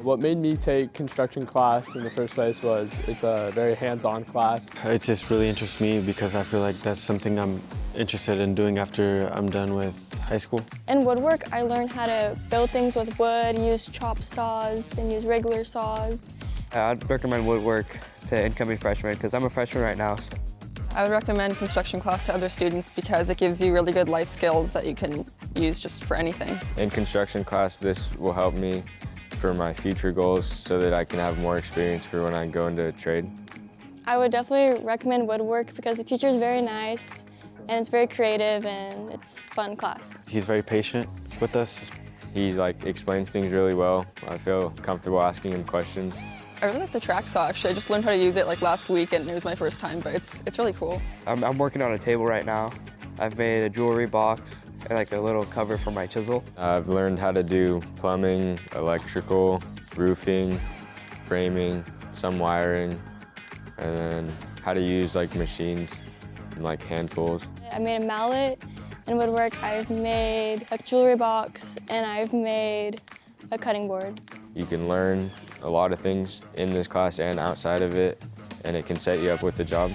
What made me take construction class in the first place was it's a very hands-on class. It just really interests me because I feel like that's something I'm interested in doing after I'm done with high school. In woodwork, I learned how to build things with wood, use chop saws, and use regular saws. I'd recommend woodwork to incoming freshmen because I'm a freshman right now. So. I would recommend construction class to other students because it gives you really good life skills that you can use just for anything. In construction class, this will help me for my future goals so that I can have more experience for when I go into a trade. I would definitely recommend woodwork because the teacher is very nice and it's very creative and it's a fun class. He's very patient with us. He explains things really well. I feel comfortable asking him questions. I really like the track saw actually. I just learned how to use it last week and it was my first time, but it's really cool. I'm working on a table right now. I've made a jewelry box and a little cover for my chisel. I've learned how to do plumbing, electrical, roofing, framing, some wiring, and then how to use machines and hand tools. I made a mallet in woodwork. I've made a jewelry box and I've made a cutting board. You can learn a lot of things in this class and outside of it, and it can set you up with a job.